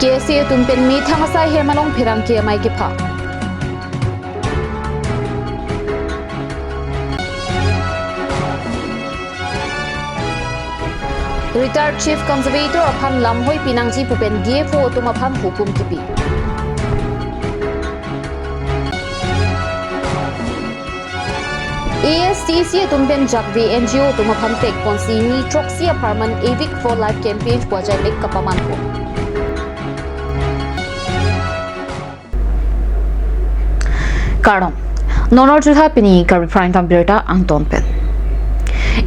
KSA tumpen mi thangasai hemalong phirang ke mai ke pha Retired Chief Conservator aphan lamhoi pinangji pupen DFO tum aphan hukum kipi ASTC tumpen jakbi NGO tum aphan tek ponsi ni troxy apartment evic for life campaign wajai lek kapaman ko Karbi nonor jutha pini Karbi prime time berta angton pen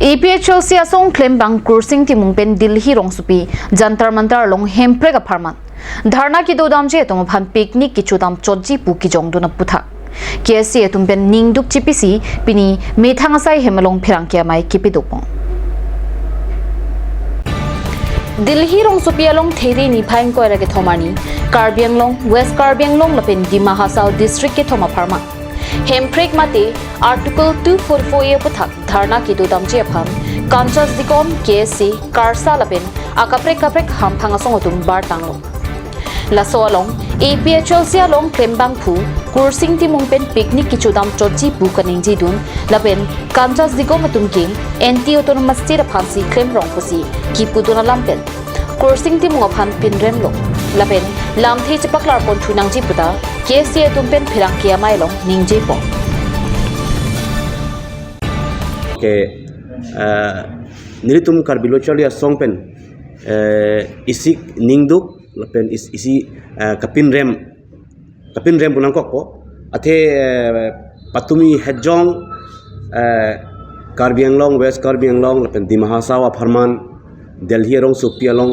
APHLC asong claim bang kursing timung pen Delhi rong supi jantar mantar long hemprek apartment dharna ki dodam je tom phan picnic ki chudam chodji pu ki jong duna putha KSA tum pen ningduk chipisi pini methangasai hemalong phirang kya mai kipi dopong Delhi rong supi along theri ni phaing ko ra ke thomani Karbi Anglong West Karbi Anglong lapen Dima Hasao district ke thoma pharma Hemprek mate Article 244A puthak dharna ki dodam je pham Kanchas dikom KSA Karsa lapen akaprek ham phangasong otum bar tanglo Laso along APHLC along Klembang phu kursing timung pen picnic ki chudam choji bu kaning ji dun lapen Kanchas dikom atum king anti autonomous state phansi claim rong pusi ki puduna lampen kursing timung aphan pinrem lo lapen lamthi chapaklar pon thunang ji puta KSA tumpen phirang kia mai long ningje po ke nilitum karbilo chalia songpen isik ningduk lapen isi kapin rem punang ko athe patumi hejong Karbi Anglong West Karbi Anglong lapen Dimahasawa Pharman Delhi rong supia long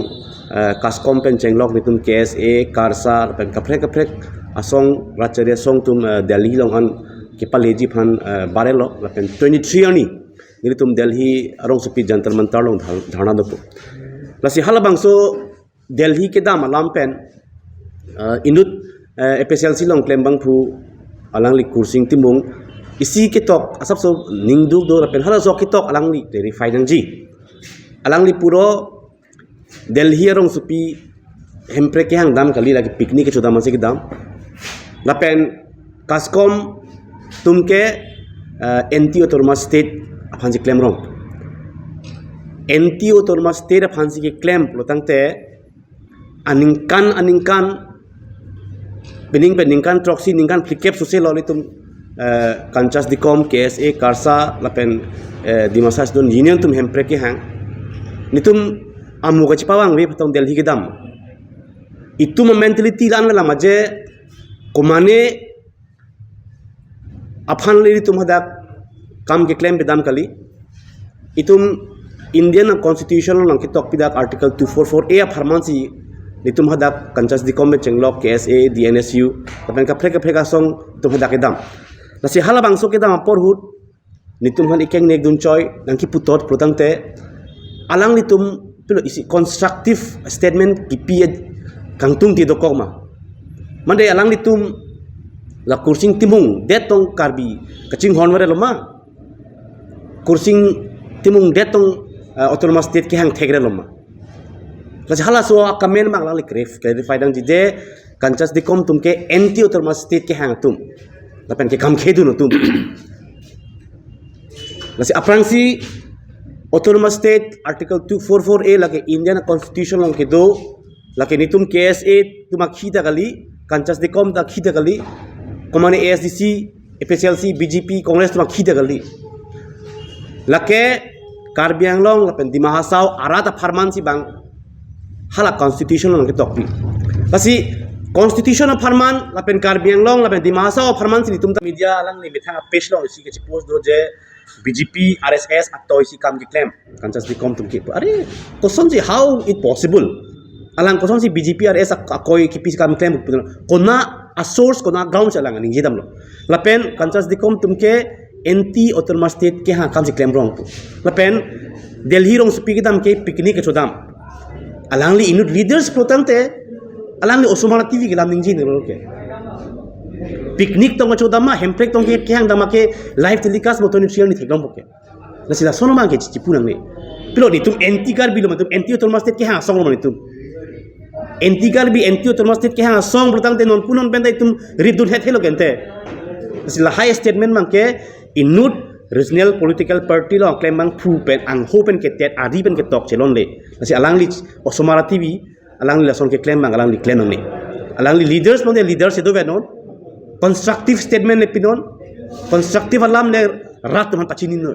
kaskom pen chenglok nitum KSA Karsa lapen kaprek asong racharia song tum Delhi long an kipaleji phan barelo lapen 23 ani nilitum Delhi arong supi jantar mantar long dharna dopo lasi halabangso Delhi ke dam alam pen inut APHLC long klembang phu alang li kursing timung isi ke tok asap so ningduk do lapen hala so ke tok alang li verify nang ji alang li puro Delhi arong supi hempre ke hang dam kali lagi picnic ke chodam se ke dam lapen kaskom tumke anti autonomous state aphansi claim rong anti autonomous state aphansi ke claim lotangte aningkan peningkan troxy ningkan flikep suse loli tum Kanchas dikom KSA Karsa lapen dimasas don union tum hempre ke hang nitum amu ka chipawang we patong Delhi ke dam itu mentality lan la maje komane aphan le tum hadak kam ke claim bedam kali itum Indian constitution lang kitok pidak article 244A pharmancy nitum hadak Kanchas dikom me chenglok KSA DNSU tapen ka freka song tum hadak edam nasi hala bangso ke dam porhut nitum han ikeng nek dun choi nangki putot protangte alang nitum pilo isi constructive statement kipi kangtung ti dokoma mande alang nitum la kursing timung detong Karbi kaching honware loma kursing timung detong autonomous state ke hang thegre loma la hala so comment mang lang clarify dang je Kanchas dikom tumke anti autonomous state ke hang tum lapen ke kam khedu no tum la si aprangsi autonomous state article 244A lake Indian constitution lang ke do lake nitum KSA tuma khita kali Kanchas dikom ta khita kali komane ASDC APHLC BJP Congress tuma khita kali lake Karbi Anglong lapen Dimahasao arata pharmansi bang hala constitution lang ke tokpi kasi constitution of Farman lapen Karbi Anglong lapen Dimahasao pharmansi nitum ta media lang ni bethang page long isi ke post do je BJP RSS atau isi kam ki claim Kanchas dikom tum ki are koson ji how it possible alang koson si BJP RSS akoi ki pis kam claim kona a source kona ground chalang ning jedam lo lapen Kanchas dikom tum ke anti autonomous state ke ha kam si claim wrong lapen Delhi rong supi dam ke picnic ke chodam alang li inut leaders protangte alang li osomala TV ke lam ning ji ne ke picnic tong chodama hemprek tong ke hang dama ke live telecast motoni share ni thegam boke la sila sono ma ke chipunang ni pilo ni tum anti Karbi lo tum anti autonomous state ke ha song lo ni tum anti Karbi anti autonomous state ke hang song bertang te non punon pen tum ridun het helo gente sila high statement mang ke inut regional political party lo claim mang phu pen ang hopen ke tet adi pen ke tok chelon le asi alang li osomara tv alang li lason ke claim mang alang li claim mang ni alang li leaders mon leaders edo venon constructive statement le pinon constructive alam le rat man pachinin no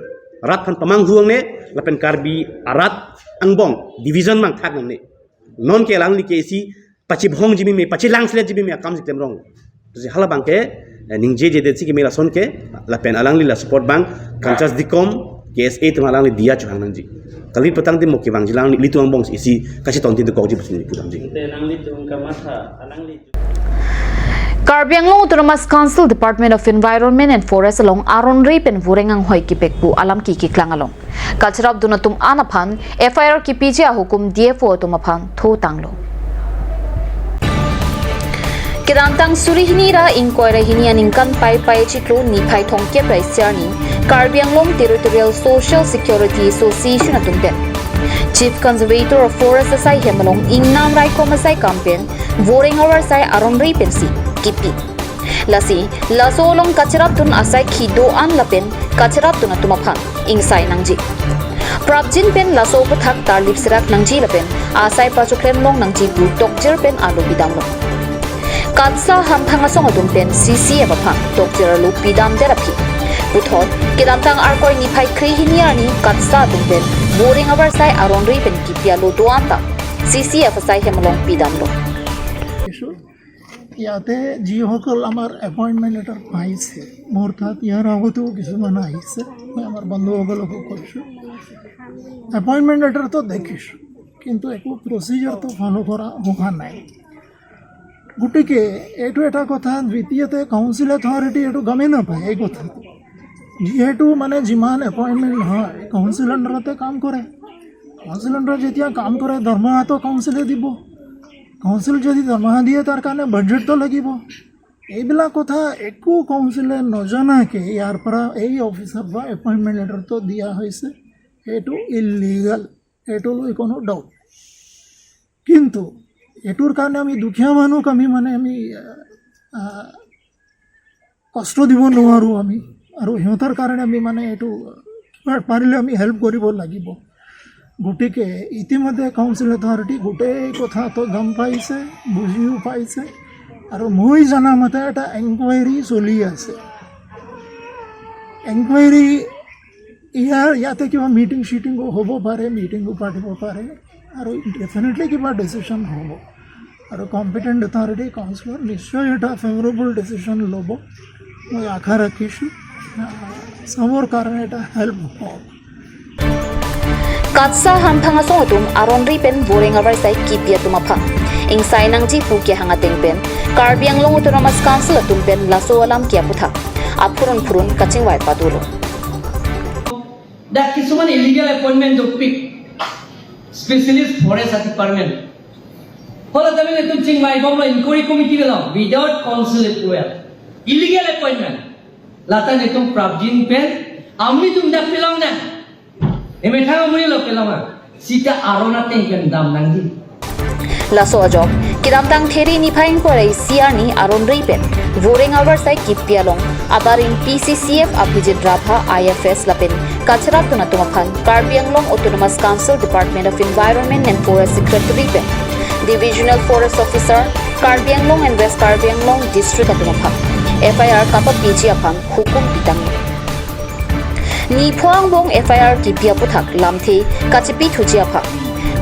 rat han pamang huang ne lapen Karbi arat angbong division mang thak ni non ke lang li ke si pachi bhong jibi me pachi lang sle jibi me kam sitem rong je hala bang ke ningje je de si ke mela son ke lapen alang li la support bang kanchas dikom KSA tum alang li dia chuang nang ji kali petang di moki bang jilang li tuang bong isi kasi tontin de kawji pusni pudam ji alang li tuang kamata alang li Karbi Anglong Autonomous Council Department of Environment and Forest along Aron Rape and Vurengang Hoi Kipekbu alam ki klang along Kacharab dunatum anapan FIR ki PJ hukum DFO tumapan tho tanglo Kirantang Surihinira inquire hinian inkan pai chiklo ni pai thongke praisiani Karbi Anglong Territorial Social Security Association atumpen Chief Conservator of Forest Asai Hemalong Ingnam Rai Komasai campaign Vurengar Sai Aron Rape and Kipi Lasi lasolong kacharap tun asai khido an lapen kacharap tun atumapan ingsai nangji Prabjin pen laso puthak tarlip sirak nangji lapen asai pachuklem long nangji bu tokjer pen alu bidam long Katsa hamphanga song adum pen CC abapang tokjer alu bidam therapy Puthot kidamtang arkoi ni phai khri hiniani katsa adum pen boring avar sai aron ri pen kipia lo doanta CC afasai hemalong bidam long ইয়াতে যিসকল আমাৰ appointment letter পাইছে মোৰ তাত ইয়াৰ আগতেও কিছুমান আহিছে মই আমাৰ বন্ধুসকলকো কৈছোঁ এপইণ্টমেণ্ট লেটাৰটো দেখিছোঁ কিন্তু একো প্ৰচিজাৰটো ফ'ল' কৰা হোৱা নাই গতিকে এইটো এটা কথা দ্বিতীয়তে কাউন্সিল অথৰিটি এইটো গমেই নাপায় এই কথাটো যিহেতু মানে যিমান এপইণ্টমেণ্ট হয় কাউন্সিল আণ্ডাৰতে কাম কৰে কাউন্সিল আণ্ডাৰত যেতিয়া কাম কৰে দৰমহাটো কাউন্সিলে দিব কাউন্সিল যদি দৰমহা দিয়ে তাৰ কাৰণে বাজেটটো লাগিব এইবিলাক কথা একো কাউন্সিলে নজনাকৈ ইয়াৰ পৰা এই অফিচৰ পৰা এপইণ্টমেণ্ট লেটাৰটো দিয়া হৈছে এইটো ইলিগাল এইটো লৈ কোনো ডাউট কিন্তু এইটোৰ কাৰণে আমি দুখীয়া মানুহক আমি কষ্ট দিব নোৱাৰোঁ আমি আৰু সিহঁতৰ কাৰণে আমি এইটো পাৰিলে আমি হেল্প কৰিব লাগিব গতিকে ইতিমধ্যে কাউন্সিল অথৰিটি গোটেই কথাটো গম পাইছে বুজিও পাইছে আৰু মই জনামতে এটা এনকুৱাইৰী চলি আছে এনকুৱাইৰী ইয়াতে কিবা মিটিঙো হ'ব পাৰে মিটিঙো পাতিব পাৰে আৰু ডেফিনেটলি কিবা ডিচিশ্যন হ'ব আৰু কম্পিটেণ্ট অথৰিটি কাউন্সিলৰ নিশ্চয় এটা ফেভৰেবল ডিচিশ্যন ল'ব মই আশা ৰাখিছোঁ চবৰ কাৰণে এটা হেল্প হ'ব Katsa hamphanga song atum aron ri pen boring avar sai kipia tumapang ingsai nangji puke hanga tengpen Karbi Anglong Autonomous Council atum pen laso alam kia putha apurun kaching wai padulo that kisuman illegal appointment to pick specialist forest department hola tami ne tum ching mai bomlo inquiry committee belo without council approval illegal appointment lata ne tum prabjin pen amni tum dak pelang na emetha muni lo pelama sita arona tengken dam nangji Laso ajok kidamtang theri ni phaing porai CR ni aron ri pen voring hour sai kipia long abarin PCCF Abhijit Radha IFS lapen kacharap tuna tumaphan Karbi Anglong Autonomous Council Department of Environment and Forest Secretary pen Divisional Forest Officer Karbi Anglong and West Karbi Anglong District atumaphan FIR kapa PG aphang hukum bitang Ni phuang bong FIR kipia puthak lamthi kachipi thujia pha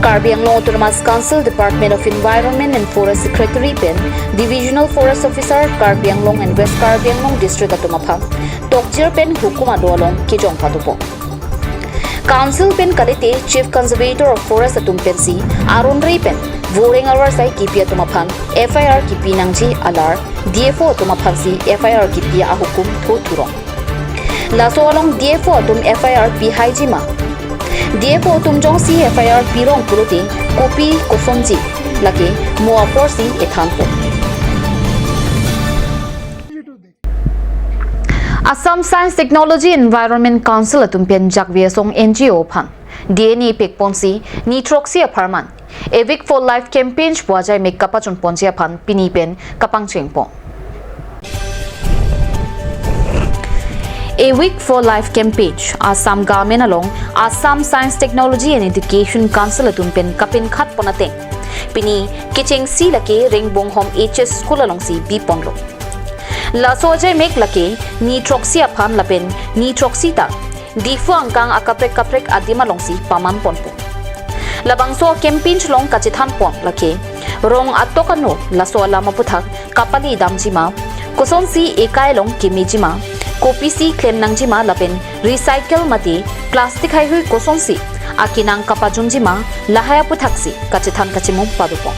Karbi Anglong Autonomous Council Department of Environment and Forest Secretary pen Divisional Forest Officer Karbi Anglong and West Karbi Anglong District atumapha Tokjir pen hukuma dolong kijong patupo Council pen kalite Chief Conservator of Forest atumpensi Aron Ray pen voring hour sai kipia tumaphan FIR kipi nangji alar DFO atumaphansi FIR kipia ahukum thurong Laso along DFO atum FIR pi haijima DFO atum jong si FIR pirong puluti kopi kosomji lake moapor si ethanpo Assam Science Technology Environment Council atum pen jakviasong NGO phan DNA pekponsi nitroxy aparman A Week for Life campaign buajai mek kapachun ponjia phan pini pen kapang chengpo. A Week for Life campaign Assam Government along Assam Science Technology and Education Council atun pen kapin khat ponateng. Pini kicheng si lake Ringbong Home HS School along si B ponlo. La sojai mek lake ni troxia phan lapen ni troxita difu angkang akaprek adima long si paman ponpo. Labangso campaign long kachithan pon lake rong atokano laso lama puthak kapali damjima koson si ekai long kimejima kopi si klem nangjima lapen recycle mati plastic hai hui koson si akinang kapajunjima lahaya puthaksi kachithan kachimum padupon.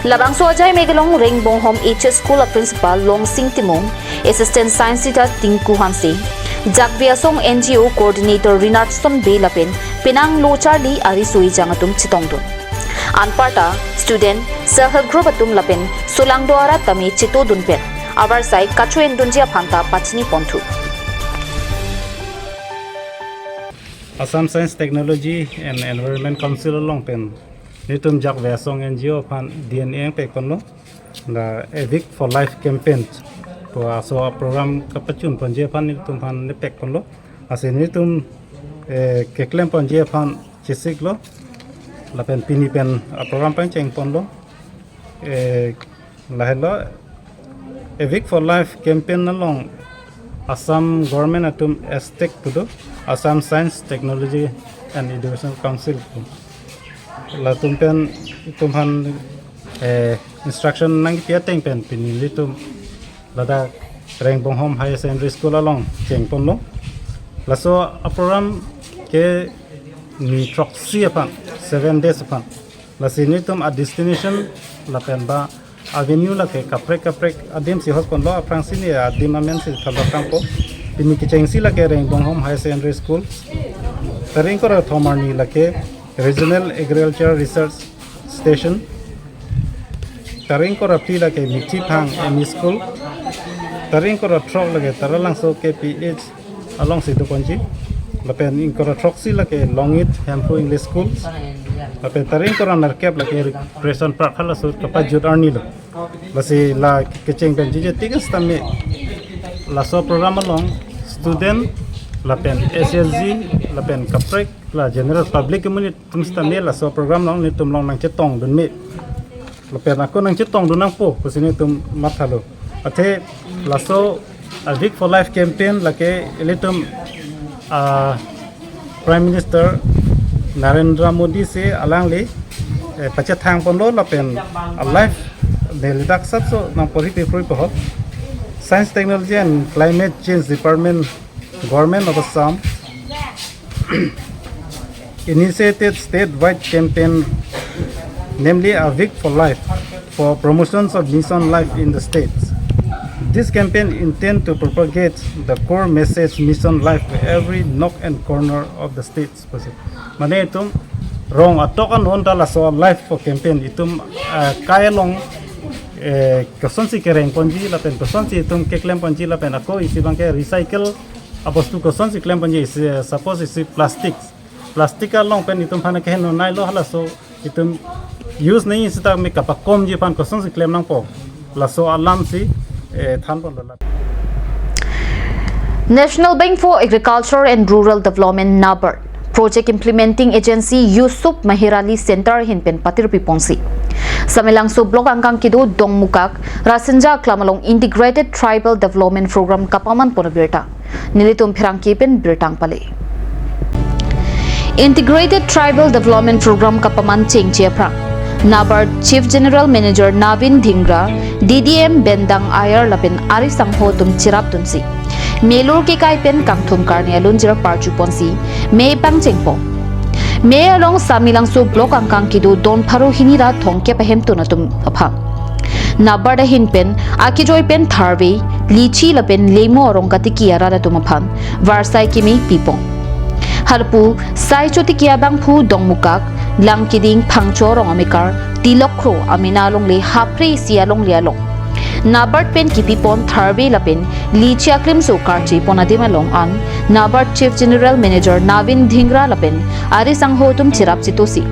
Labangso ajai megalong Ringbong Home HS School Principal Long Sing Timong, Assistant Science Teacher Tinku Hansi, Jakbiasong NGO Coordinator Rinardston Belapen, Penang Lo Charlie Arisui Jangatum Chitongdun. Anparta, Student, Self-Help Group Atum Lapen, Sulang Doara Tami Chito Dunpen, Our Side Kachu Endunjia Panta Pachini Pontu. Assam Science Technology and Environment Council along pen. Nitum jak vesong NGO pan DNA pe konlo la A Week for Life campaign to aso program kapachun panje pan nitum pan ne pek konlo ase nitum keklem panje pan chisik lo la pen pini pen program pan cheng ponlo la hello A Week for Life campaign along Assam government atum estek to Assam Science Technology and Education Council la tumpen tumhan instruction nang piateng pen pinili tum lada Ringbong Home Higher Secondary School along chengpon lo la so a program ke ni troxy apan 7 days apan la sinitum a destination la pen ba avenue la ke kaprek adim si hospon lo aprang sini adim amen si thalapang po pini ki chengsi la ke Ringbong Home Higher Secondary School taring ko ra thomarni la ke Regional Agriculture Research Station taring ko rapti la ke michi phang ME School taring ko ra trok la ke taralang so KPH along situ konji la pen in ko ra troxy la ke Longit Hampu English School la pen taring ko ra narkep la ke Recreation Park hala so kapajut arni lo la si la ke cheng pen jije tigas tame la so program along student la pen SSG la pen kaprek la general public community tumsta me la so program long ni tum long nang chetong dun me la pen ako nang chetong dun nang po kusini tum mathalo athe la so A Week for Life campaign la ke elitum Prime Minister Narendra Modi se alang le pachathang pon lo la pen a life de lidak sat so nang pori pe proi po Science Technology and Climate Change Department Government of Assam initiated statewide campaign, namely A Week for Life, for promotions of mission life in the states. This campaign intends to propagate the core message mission life to every nook and corner of the states. Mane itum rong atokan honda la so life for campaign itum kaya long kasonsi kereng ponji la pen kasonsi itum keklem ponji la pen ako isi bangke recycle apostu kasonsi klem ponji suppose isi plastic long pen itum phana ke no nai lo hala so itum use nahi sita me kapakom je pan koson si claim nang po la so alam si than pon la National Bank for Agriculture and Rural Development NABARD Project Implementing Agency Yusuf Mahirali Center hinpen patir piponsi Samilang so blok angkang kido dongmukak Rasenja Klamalong Integrated Tribal Development Program kapaman pon birta nilitum phirangki pen birtang pale Integrated Tribal Development Program kapaman chengchia prang NABARD Chief General Manager Navin Dhingra DDM Bendang Ayar lapin Ari Sangho tum chirap tunsi Melur ke kai pen kangthum karni alun jira parchu ponsi me pang chengpo me along samilang so blok angkang kidu don pharu hinira thongke pahem tunatum apha NABARD hin pen akijoi pen tharve lichi lapen lemo orongkati kiara da tumaphan varsai kimi pipong harpu sai choti kia bangphu dongmukak langkiding phangchorong amikar tilokro aminalong le hapre sialong lialong NABARD pen kipipon tharbe lapen lichia krim so karchi ponadimalong an NABARD Chief General Manager Navin Dhingra lapen ari sanghotum chirap chitosi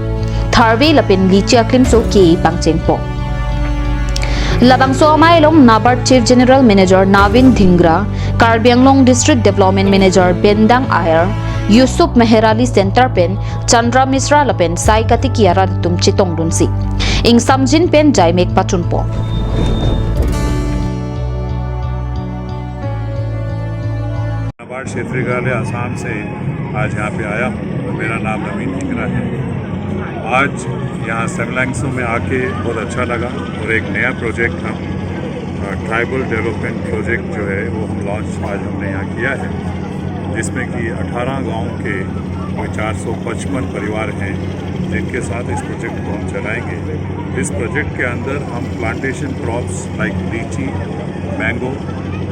Karbi lapin lichia klim so ki pangcheng po. Labang so amai long NABARD Chief General Manager Navin Dhingra, Karbi Anglong District Development Manager Bendang Ayer, Yusuf Meherali Center pen Chandra Misra lapen sai kati kiara tum chitong dunsi. Ing samjin pen jai mek pachun po. NABARD क्षेत्रीय कार्यालय आसाम से आज यहाँ पे आया हूँ। मेरा नाम नवीन धिंगरा है। आज यहाँ सेमलैंगसो में आके बहुत अच्छा लगा और एक नया प्रोजेक्ट हम ट्राइबल डेवलपमेंट प्रोजेक्ट जो है वो हम लॉन्च आज हमने यहाँ किया है, जिसमें कि 18 गांव के कोई 455 परिवार हैं जिनके साथ इस प्रोजेक्ट को हम चलाएंगे। इस प्रोजेक्ट के अंदर हम प्लांटेशन क्रॉप्स लाइक लीची, मैंगो,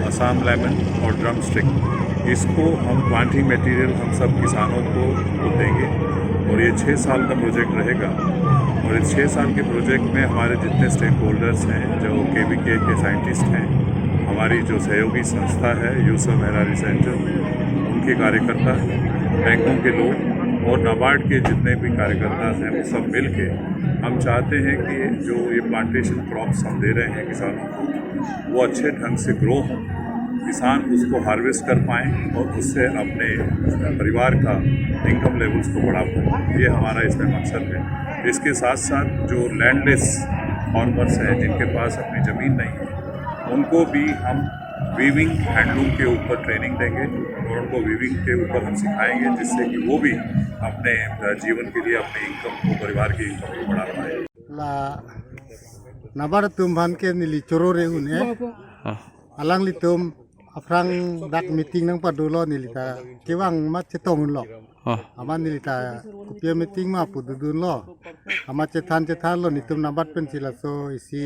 असम लेमन और ड्रम स्टिक, इसको हम प्लांटिंग मटेरियल हम सब किसानों को देंगे और ये 6 साल का प्रोजेक्ट रहेगा। और इस 6 साल के प्रोजेक्ट में हमारे जितने स्टेक होल्डर्स हैं, जो KVK के साइंटिस्ट हैं, हमारी जो सहयोगी संस्था है यूसुफ मेहरारी सेंटर, उनके कार्यकर्ता, बैंकों के लोग और नाबार्ड के जितने भी कार्यकर्ता हैं, वो सब मिल के हम चाहते हैं कि जो ये प्लांटेशन क्रॉप्स हम दे रहे हैं किसानों को, वो अच्छे ढंग से ग्रो हों, किसान उसको हार्वेस्ट कर पाएँ और उससे अपने परिवार का इनकम लेवल्स को बढ़ा पाएँ। ये हमारा इसमें मकसद है। इसके साथ साथ जो लैंडलेस फार्मर्स हैं, जिनके पास अपनी ज़मीन नहीं है, उनको भी हम वीविंग हैंडलूम के ऊपर ट्रेनिंग देंगे और उनको वीविंग के ऊपर हम सिखाएंगे, जिससे कि वो भी अपने जीवन के लिए अपने इनकम को, परिवार की इनकम को बढ़ा पाए। नाबार्ड तुम भान के नीली चोरो रे उन्हें अलांग ली तुम अफ्रांग डाक मीटिंग नंग पादुलो नीली ता केवांग मा चेतोंग लो अमा नीली ता कुपिया मीटिंग मा पुदुदुन लो अमा चेथान लो नितुम नाबार्ड पेन चिला सो इसी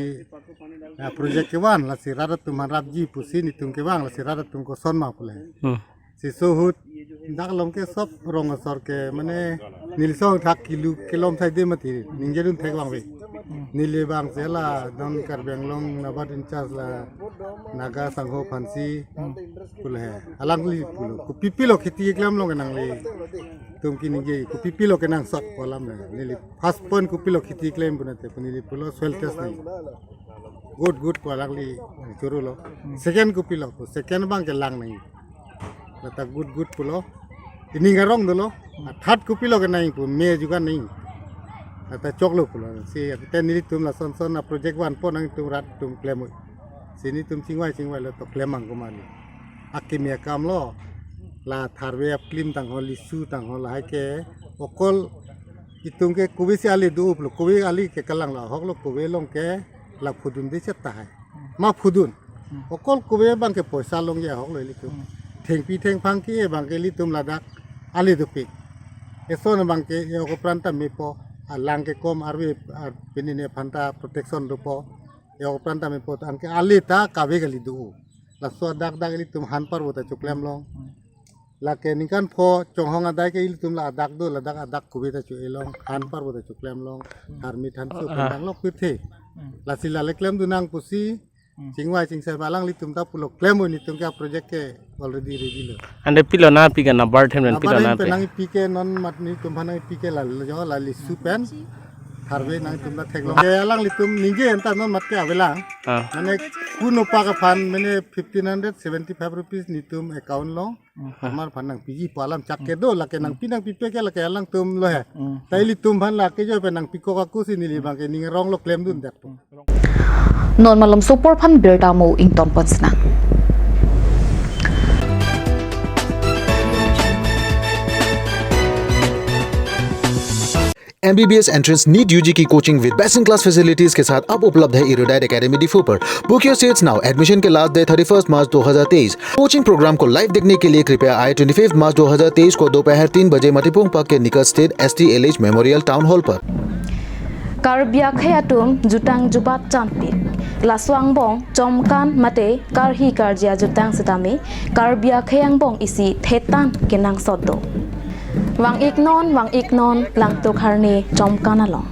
प्रोजेक्ट केवान लासी रारा तुम राबजी पुसी नितुम केवांग लासी रारा तुम को सोन मा पुले सिसोहुत डाक लोम के सब रोंग सर के माने नीलसो थाक किलोम थाइदे मती निंजेरुन थाइवांग वे नीले बांग सेला दन कर बेंगलोंग नाबार्ड इंचार्ज ला नागा संघो फांसी पुल है अलंगली पुल को पिपिलो खेती एकलाम लोग नंगले तुम की निगे को पिपिलो के नंग सक कोलाम ने नीले फर्स्ट पॉइंट को पिलो खेती एकलाम बुनते नीले पुलो सोइल टेस्ट नहीं गुड को अलंगली चोरो लो सेकंड को पिलो को सेकंड बांग के लांग नहीं लता good पुलो ini ngarong dulu third kupi lo ke naik pun me juga naik kata coklo pulo si kita nili tum la son na project wan pon nang tum rat tum klem sini tum cingwai lo to klemang kumali akimia kam lo la tharwe klim tang holi su tang hol hai ke okol itung ke kubi si ali du pulo kubi ali ke kalang la hok lo kubi long ke la phudun de chata hai ma phudun okol kubi bang ke poisa long ya hok lo li tum theng pi theng phang ki bang ke li tum ladak ali dupik eso na bangke yo ko pranta me po alang ke kom arwe pinine phanta protection dupo yo ko pranta me po angke ali ta kabe gali du la so dak gali tum han par bota chuklem long la ke nikan pho chonghong adai ke il tum la dak do la dak kubi ta chu elong han par bota chuklem long armi than su pandang lok pithe la sila leklem du nang pusi cingwai cingsa balang li tum ta pulo klemo ni tum ka project ke already ready lo ande pilo na pika na bar them pilo na pe nang pike non mat ni tum bhanai pike la jo la li supen tharbe nang tum na theklo ke alang li tum ninge enta non mat ke avela mane kuno pa ka fan mane 1575 rupees ni tum account lo amar phan nang piji palam chak ke do la ke nang pinang pipe ke la ke alang tum lo he tai li tum bhan la ke jo pe nang piko ka ku si ni li bang ke ning rong lo claim dun dak non malam super phan bertamo ing ton patsna MBBS entrance NEET UG की coaching with best in class facilities के साथ अब उपलब्ध है Erudite academy डिफो पर। Book your seats now. Admission के last day 31 March 2023। Coaching program को लाइव देखने के लिए कृपया आए 25 मार्च 2023 को दोपहर 3 बजे मटिपुंग पार्क के निकट स्थित STLH मेमोरियल टाउन हॉल पर। Karbiak hayatum jutang jubat champit laswang bong chomkan mate karhi karjia jutang setame Karbiak hayang bong isi thetan kenang sodo wang iknon lang tok harne chomkan along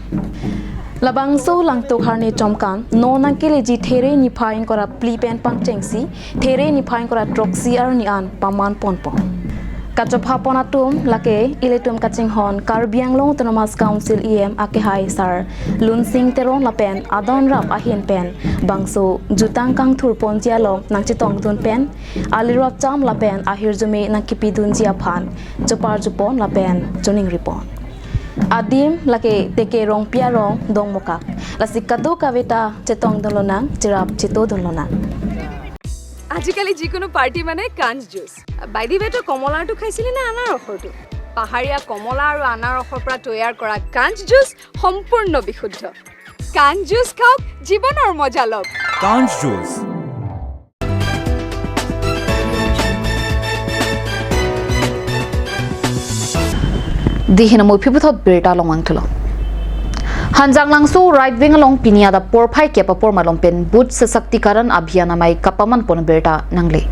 labang so lang tok harne chomkan nona keleji there ni phain kora plipen pangchengsi there ni phain kora troxy ar ni an paman ponpon Kachopha ponatum lake iletum kaching hon Karbi Anglong Autonomous Council ake hai sar lunsing terong lapen adon rap ahin pen bangso jutang kang thur ponjia long nang chitong dun pen alirop cham lapen ahir jume nang kipi dun jia phan chopar jupon lapen joning ripon adim lake teke rong pia rong dong mokak lasikado kaveta chetong dolonang chirap chito dolonang আজিকালি যিকোনো party মানে কাঞ্জ juice বাইদি বেটো কমলাটো খাইছিলি না আনাৰ ৰসটো পাহাৰীয়া কমলা আৰু আনাৰ ৰসৰ পৰা তৈয়াৰ কৰা কাঞ্জ জুচ সম্পূৰ্ণ বিশুদ্ধ কাঞ্জ জুচ খাওক জীৱনৰ মজা লওক কাঞ্জ juice Dihina mo piputhot berta lomang thulo Hanjang langso right wing along pinia da porphai ke papor malong pen booth sasaktikaran abhiyan amai kapaman pon berta nangle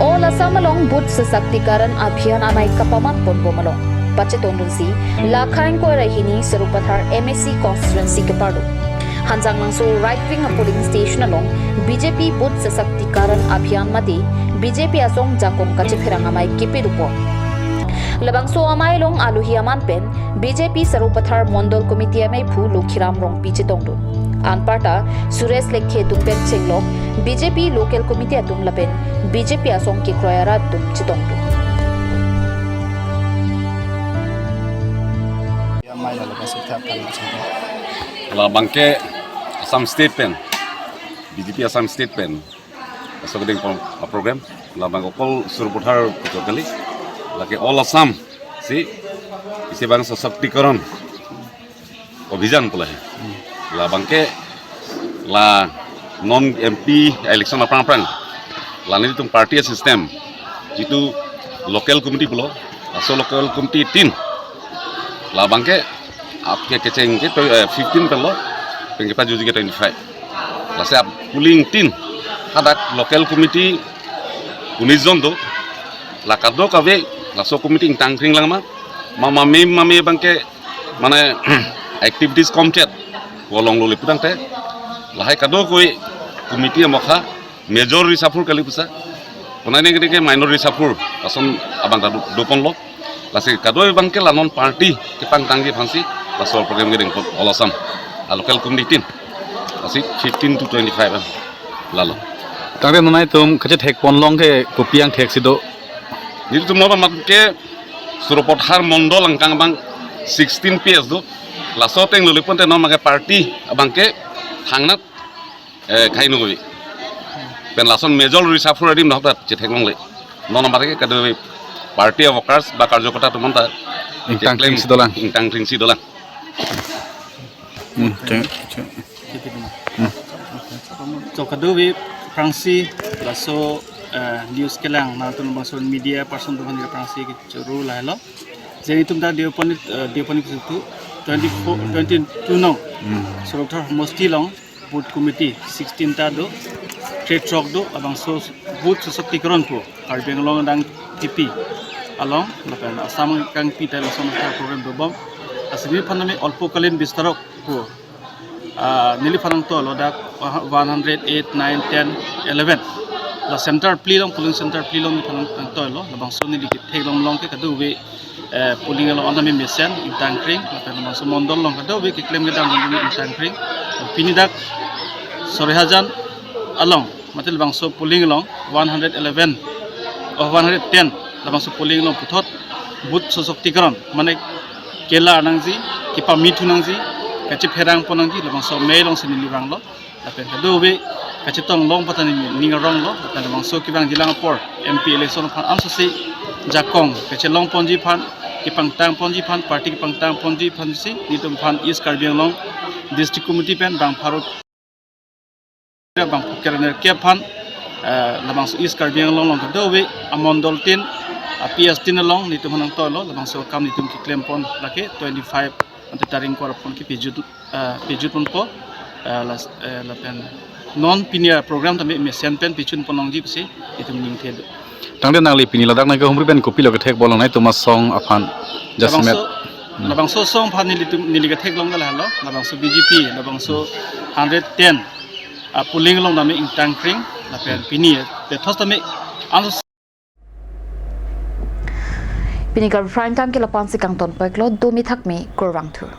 All Assam along booth sasaktikaran abhiyan amai kapaman pon bomalong Pacheton si lakhain ko rahini Sarupathar MSC constituency ke pardo Hanjang langso right wing polling station along BJP booth sasaktikaran abhiyan mati BJP asong jakong kache phirang amai kipirupo Labangso amai long aluhi aman pen BJP Sarupathar Mondol Committee amai phu Lokhiram rong piche tongdo Anparta Suresh Lekhe tumpen chenglok BJP local committee atum lapen BJP asong ke kroyara tum chitongdo Labangke Assam State Pen BJP Assam State Pen Asogedeng program labang okol Surupathar kali laki all Assam si isi bang sasaktikarun अभियान pula hai la bangke la non MP election apang la ni tum party system jitu local committee pulo aso local committee 3 la bangke आपके keceng ke 15 pelo pengpa juji ke 25 la se pooling 3 hadak local committee 19 jon do la kado kabe la so committee tangkring lang ma mame bangke mane activities committee wolong loli pudang te la hai kado koi committee mokha major reshuffle kali pusa onane ke minor reshuffle ason abang dopon lo la se kado bangke la non party ke pang tanggi phansi la so program gedeng all Assam a local committee 15 to 25 lalo tangre nonai tum khache thek ponlong ke kopiang thek sido ni tum no mat ke Surupathar Mondol angkang bang 16 PS do la so teng loli ponte no mage party abang ke thangna khai no goi pen lason major reshuffle adim no ta che thek long le non mare ke kadu party workers ba karjokota tumonta intang tring si dolang so kadu we Prangsi laso news kelang na tun bason media person tuhan di Prangsi ke churu lailo jadi tum da dioponi itu 22 no Surupathar mosti long boot committee 16 ta do trade talk do abang so boot sasaktikarun po Karbi Anglong dang TP along lapan Assam kang pita lason program do bom asini phaname olpokalin bistarok po nili phanang to lodak 108 9 10 11 la center plilong polling center plilong phanang to lo labang so nili thek long ke kadu we polling lo onami mesen intangkring lapan masuk mondol long kadu we ke claim gedang ni intangkring pinidak sorehajan along matil bangso polling long 111 or 110 labang so polling long puthot but sosoktikarun mane kela anangji kipa mitu nangji kachi pherang ponangji labang so mailong sini libang lo lapen kadu we kachi tong long patani ningarong lo lapen labang so kibang jilang por MP election phan amso si jakong kachi long ponji phan kipang tang ponji phan party kipang tang ponji phan si nitum phan East Karbi Anglong district committee pen bang pharot bang pukeraner ke phan labang so East Karbi Anglong long kadu we amondol tin PS tin long nitum hanang to lo labang so kam nitum ki claim pon lake 25 ante taring kor pon ki pijut pon po lapen non pinia program tame mesen pen pichun ponong ji psi itum ning the tangde nangli pini ladak na ke humri ben kopi lo ke thek bolong nai tuma song afan jasmet labang so song phan nili ke thek long la lo labang so BJP labang so 110 polling long name intang kring lapen pini te thos tame Pinikar prime time ke lapan si kang ton peklo do mi thak mi korwang thu